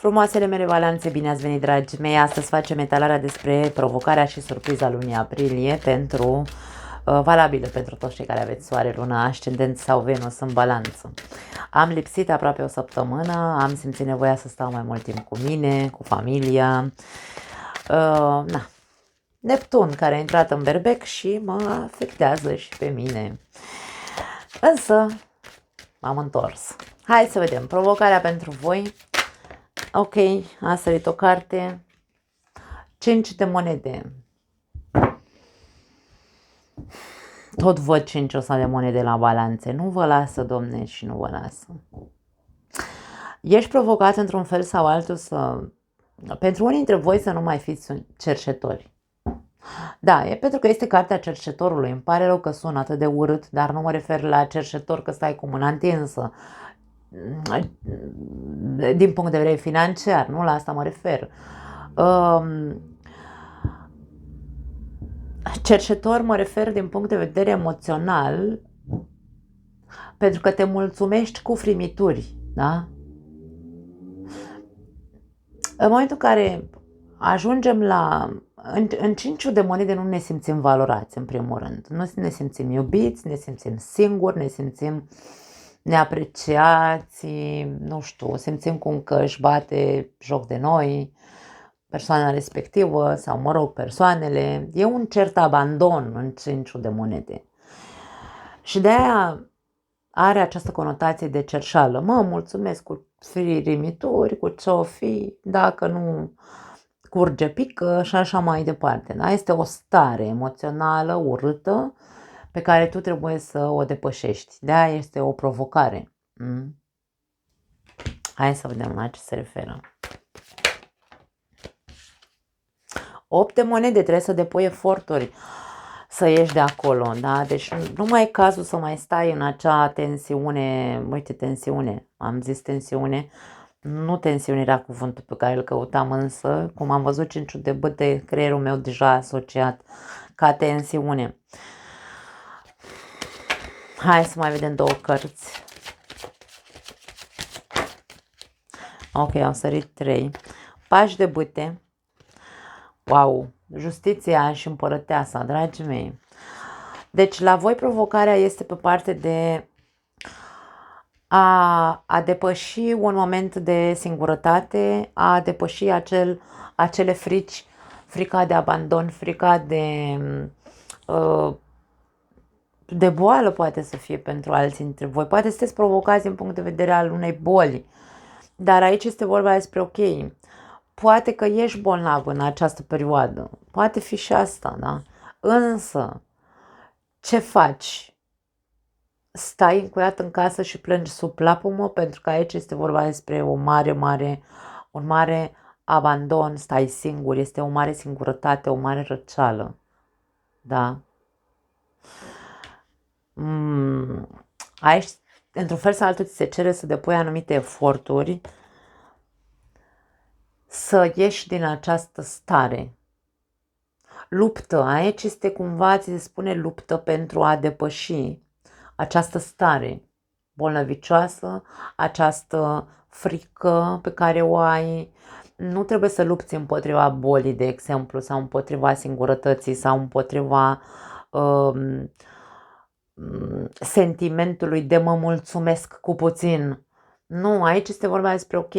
Frumoasele mele balanțe, bine ați venit, dragii mei! Astăzi facem etalarea despre provocarea și surpriza lunii aprilie valabilă pentru toți cei care aveți soare, luna, ascendent sau Venus în balanță. Am lipsit aproape o săptămână, am simțit nevoia să stau mai mult timp cu mine, cu familia. Neptun care a intrat în berbec și mă afectează și pe mine. Însă m-am întors. Hai să vedem provocarea pentru voi. Ok, a sărit o carte. 5 de monede. Tot văd 5 de monede la balanțe. Nu vă lasă, domne, și nu vă lasă. Ești provocat într-un fel sau altul pentru unii dintre voi să nu mai fiți cerșetori. Da, e pentru că este cartea cerșetorului. Îmi pare rău că sună atât de urât, dar nu mă refer la cerșetor că stai cu mâna întinsă. Din punct de vedere financiar, nu la asta mă refer. Cerșetor mă refer din punct de vedere emoțional, pentru că te mulțumești cu frimituri, da? În momentul în care ajungem în 5 de monede nu ne simțim valorați, în primul rând. Nu ne simțim iubiți, ne simțim singuri, ne simțim neapreciați, nu știu, simțim cum că își bate joc de noi, persoana respectivă sau, mă rog, persoanele. E un cert abandon în 5 de monede. Și de aia are această conotație de cerșală. Mă mulțumesc cu firimituri, cu ce-o fi, dacă nu curge pică și așa mai departe. Da? Este o stare emoțională urâtă pe care tu trebuie să o depășești. De-aia este o provocare. Hai să vedem la ce se referă. 8 de monede, trebuie să depui eforturi să ieși de acolo, da? Deci nu mai e cazul să mai stai în acea tensiune. Uite, tensiune, am zis tensiune. Nu tensiune era cuvântul pe care îl căutam, însă, cum am văzut 5 de bâte, creierul meu deja asociat ca tensiune. Hai să mai vedem 2 cărți. Ok, am sărit 3. Pași de bâte. Wow, justiția și împărăteasa, dragii mei. Deci la voi provocarea este pe parte de a depăși un moment de singurătate, a depăși acele frici, frica de abandon, frica de boală poate să fie pentru alții dintre voi. Poate sunteți provocați din punct de vedere al unei boli. Dar aici este vorba despre, ok, poate că ești bolnav în această perioadă. Poate fi și asta, da? Însă, ce faci? Stai încuiat în casă și plângi sub plapumă? Pentru că aici este vorba despre un mare abandon, stai singur, este o mare singurătate, o mare răceală. Da? Aici, într-un fel sau altul, ți se cere să depui anumite eforturi să ieși din această stare. Luptă, aici este cumva, ți se spune luptă pentru a depăși această stare bolnăvicioasă, această frică pe care o ai. Nu trebuie să lupți împotriva bolii, de exemplu, sau împotriva singurătății, sau împotriva sentimentului de mă mulțumesc cu puțin. Nu, aici este vorba despre, ok,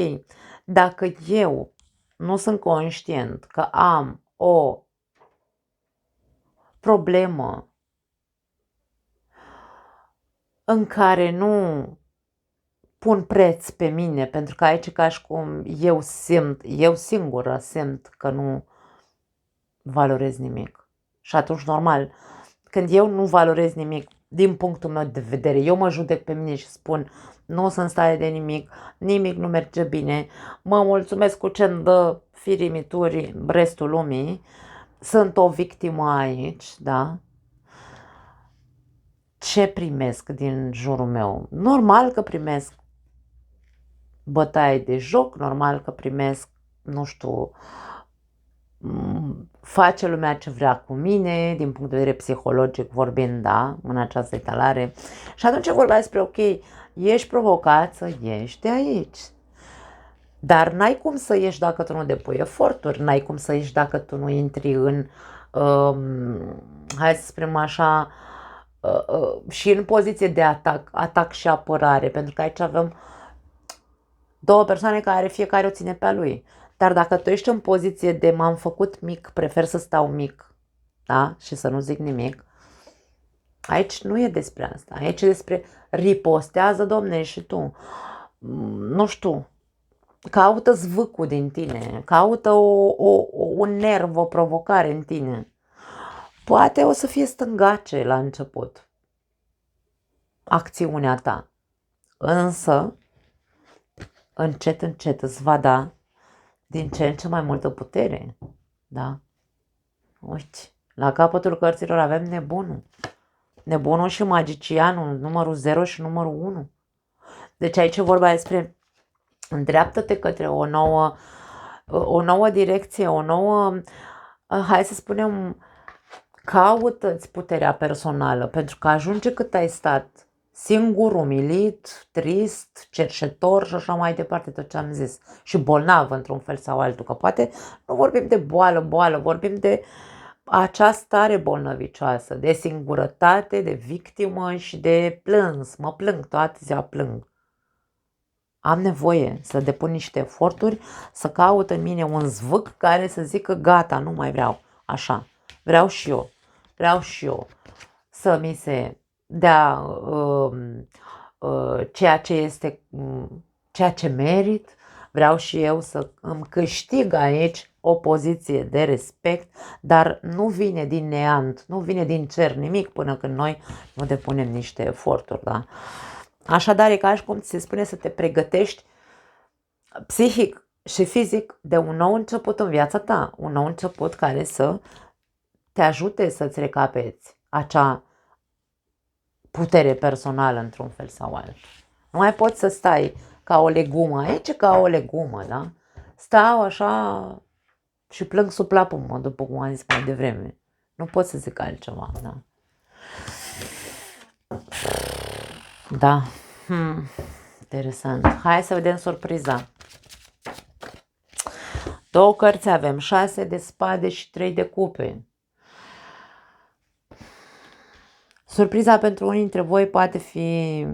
dacă eu nu sunt conștient că am o problemă în care nu pun preț pe mine, pentru că aici ca și cum eu singură simt că nu valorez nimic. Și atunci, normal, când eu nu valorez nimic, din punctul meu de vedere, eu mă judec pe mine și spun, nu sunt în stare de nimic nu merge bine, mă mulțumesc cu ce-mi dă firimituri restul lumii, sunt o victimă aici, da? Ce primesc din jurul meu? Normal că primesc bătaie de joc, normal că primesc, nu știu, face lumea ce vrea cu mine, din punct de vedere psihologic vorbind, da, în această etalare. Și atunci vorba despre, ok, ești provocat să ieși de aici. Dar n-ai cum să ieși dacă tu nu depui eforturi, n-ai cum să ieși dacă tu nu intri în, hai să spunem așa, și în poziție de atac și apărare, pentru că aici avem două persoane care fiecare o ține pe a lui. Dar dacă tu ești în poziție de m-am făcut mic, prefer să stau mic, da? Și să nu zic nimic, aici nu e despre asta. Aici e despre ripostează, domne, și tu. Nu știu, caută zvâcul din tine, caută un nerv, o provocare în tine. Poate o să fie stângace la început acțiunea ta, însă încet, încet îți va da din ce în ce mai multă putere. Da? Uite, la capătul cărților avem nebunul. Nebunul și magicianul, numărul 0 și numărul 1. Deci aici e vorba despre îndreaptă-te către o nouă direcție, o nouă, hai să spunem, caută-ți puterea personală, pentru că ajunge cât ai stat singur, umilit, trist, cerșetor și așa mai departe, tot ce am zis, și bolnav într-un fel sau altul, că poate nu vorbim de boală, vorbim de acea stare bolnăvicioasă, de singurătate, de victimă și de plâns, mă plâng, toată ziua plâng. Am nevoie să depun niște eforturi, să caut în mine un zvâc care să zică gata, nu mai vreau așa, vreau și eu să mi se dea ceea ce este, ceea ce merit, vreau și eu să îmi câștig aici o poziție de respect, dar nu vine din neant, nu vine din cer nimic până când noi nu depunem niște eforturi, da? Așadar, e ca și cum ți se spune să te pregătești psihic și fizic de un nou început în viața ta, un nou început care să te ajute să-ți recapeți acea putere personală într-un fel sau altul. Nu mai poți să stai ca o legumă, aici ca o legumă, da? Stau așa și plâng sub plapumă, după cum am zis mai devreme. Nu pot să zic altceva, da? Da. Interesant. Hai să vedem surpriza. Două cărți avem, 6 de spade și 3 de cupe. Surpriza pentru unii dintre voi poate fi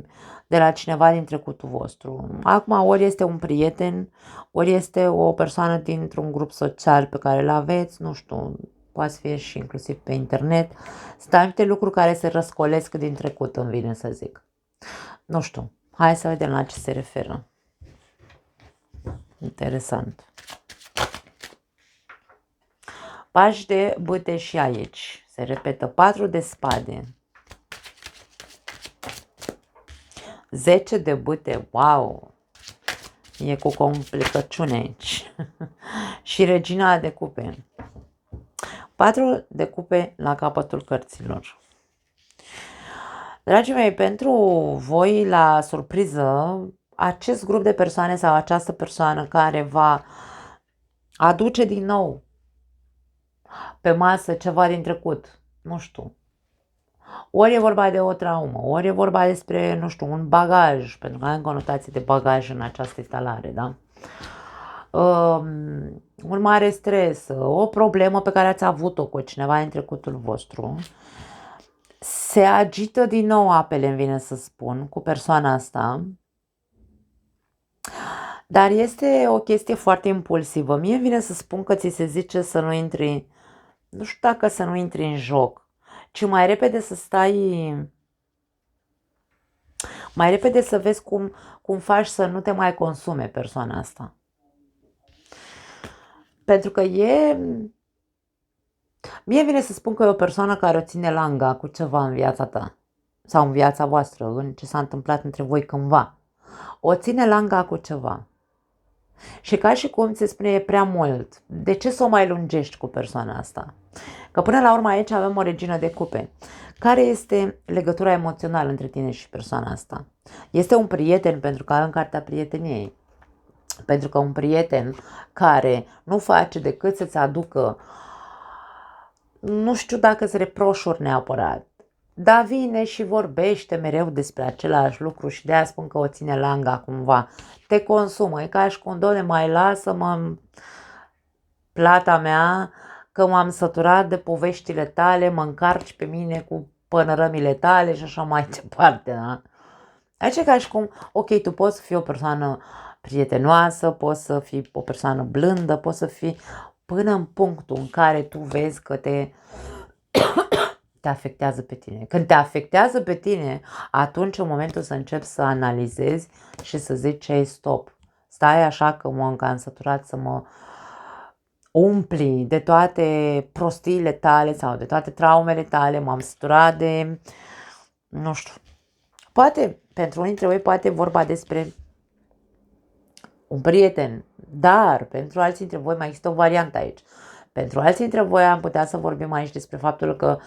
de la cineva din trecutul vostru. Acum ori este un prieten, ori este o persoană dintr-un grup social pe care îl aveți, nu știu, poate fi și inclusiv pe internet. Sunt anumite lucruri care se răscolesc din trecut, îmi vine să zic. Nu știu, hai să vedem la ce se referă. Interesant. Pași de bâte și aici. Se repetă 4 de spade. 10 de bâte, wow! E cu complicăciune aici. Și regina de cupe. 4 de cupe la capătul cărților. Dragii mei, pentru voi la surpriză, acest grup de persoane sau această persoană care va aduce din nou pe masă ceva din trecut, nu știu, ori e vorba de o traumă, ori e vorba despre, nu știu, un bagaj, pentru că am conotație de bagaj în această instalare, da? Un mare stres, o problemă pe care ați avut-o cu cineva în trecutul vostru, se agită din nou apele, îmi vine să spun, cu persoana asta, dar este o chestie foarte impulsivă. Mie îmi vine să spun că ți se zice să nu intri, nu știu dacă să nu intri în joc, ci mai repede să stai, mai repede să vezi cum faci să nu te mai consume persoana asta. Pentru că mie vine să spun că e o persoană care o ține langa cu ceva în viața ta sau în viața voastră, în ce s-a întâmplat între voi cândva. O ține langa cu ceva. Și ca și cum ți se spune, e prea mult. De ce să o mai lungești cu persoana asta? Că până la urmă aici avem o regină de cupe. Care este legătura emoțională între tine și persoana asta? Este un prieten, pentru că avem cartea prieteniei. Pentru că un prieten care nu face decât să-ți aducă, nu știu dacă sunt reproșuri neapărat, dar vine și vorbește mereu despre același lucru și de aia spun că o ține langa cumva. Te consumă, e ca și cum, doamne, mai lasă-mă plata mea, că m-am săturat de poveștile tale, mă încarci pe mine cu pănărămile tale și așa mai departe, da? Aici ca și cum, ok, tu poți să fii o persoană prietenoasă, poți să fii o persoană blândă, poți să fii până în punctul în care tu vezi că te afectează pe tine. Când te afectează pe tine, atunci în momentul să începi să analizezi și să zici, hey, stop, stai așa că m-am cam săturat să mă umpli de toate prostiile tale sau de toate traumele tale, m-am săturat de, nu știu, poate, pentru unii dintre voi poate vorba despre un prieten, dar pentru alții dintre voi mai există o variantă aici. Pentru alții dintre voi am putea să vorbim aici despre faptul că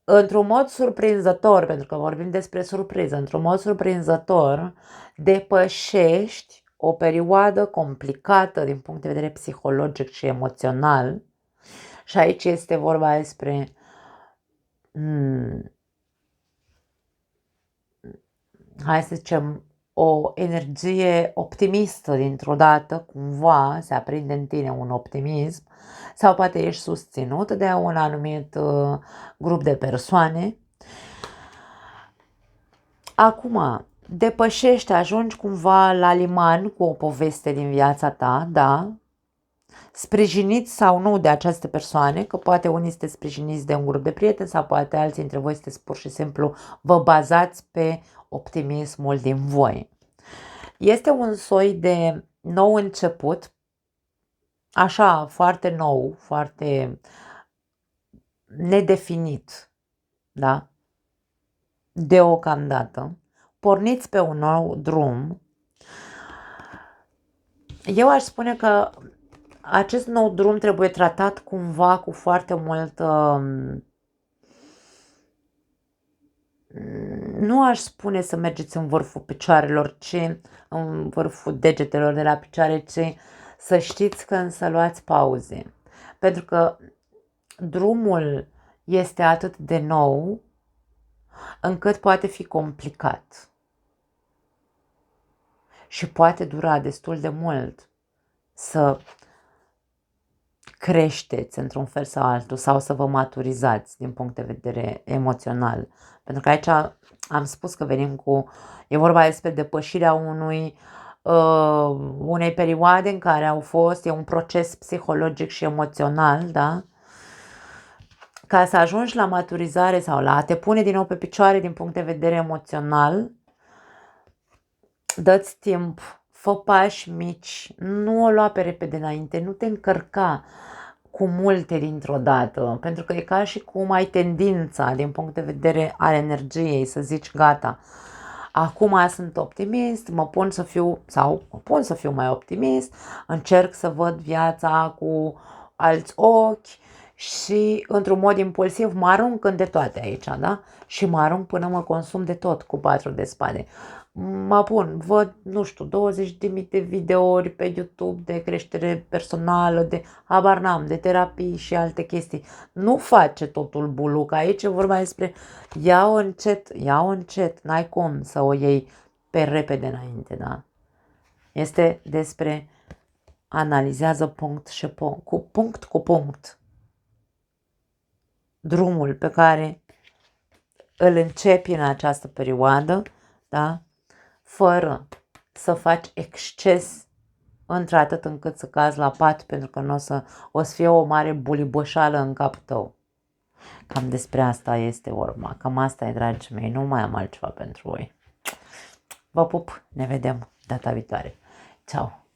într-un mod surprinzător, pentru că vorbim despre surpriză, într-un mod surprinzător depășești o perioadă complicată din punct de vedere psihologic și emoțional. Și aici este vorba despre hai să zicem, o energie optimistă dintr-o dată, cumva se aprinde în tine un optimism sau poate ești susținut de un anumit grup de persoane. Acum, depășești, ajungi cumva la liman cu o poveste din viața ta, da? Sprijiniți sau nu de aceste persoane, că poate unii sunteți sprijiniți de un grup de prieteni sau poate alții dintre voi sunteți pur și simplu vă bazați pe optimismul din voi. Este un soi de nou început, așa, foarte nou, foarte nedefinit, da? Deocamdată. Porniți pe un nou drum. Eu aș spune că acest nou drum trebuie tratat cumva cu foarte mult, nu aș spune să mergeți în vârful picioarelor, ci în vârful degetelor de la picioare, ci să știți când să luați pauze. Pentru că drumul este atât de nou încât poate fi complicat. Și poate dura destul de mult să creșteți într-un fel sau altul sau să vă maturizați din punct de vedere emoțional. Pentru că aici am spus că venim cu, e vorba despre depășirea unei perioade în care au fost, e un proces psihologic și emoțional, da? Ca să ajungi la maturizare sau la a te pune din nou pe picioare din punct de vedere emoțional, dă-ți timp, fă pași mici, nu o lua pe repede înainte, nu te încărca cu multe dintr-o dată, pentru că e ca și cum ai tendința din punct de vedere al energiei să zici gata, acum sunt optimist, mă pun să fiu mai optimist, încerc să văd viața cu alți ochi și într-un mod impulsiv mă arunc în de toate aici, da? Și mă arunc până mă consum de tot cu 4 de spade. Mă pun, văd, nu știu, 20.000 de videouri pe YouTube de creștere personală, de habar n-am, de terapii și alte chestii. Nu face totul buluc. Aici e vorba despre ia-o încet, n-ai cum să o iei pe repede înainte, da? Este despre analizează punct cu punct drumul pe care îl începi în această perioadă, da? Fără să faci exces într-atât încât să cazi la pat, pentru că o să fie o mare buliboșală în capul tău. Cam despre asta este vorba. Cam asta e, dragii mei. Nu mai am altceva pentru voi. Vă pup. Ne vedem data viitoare. Ceau!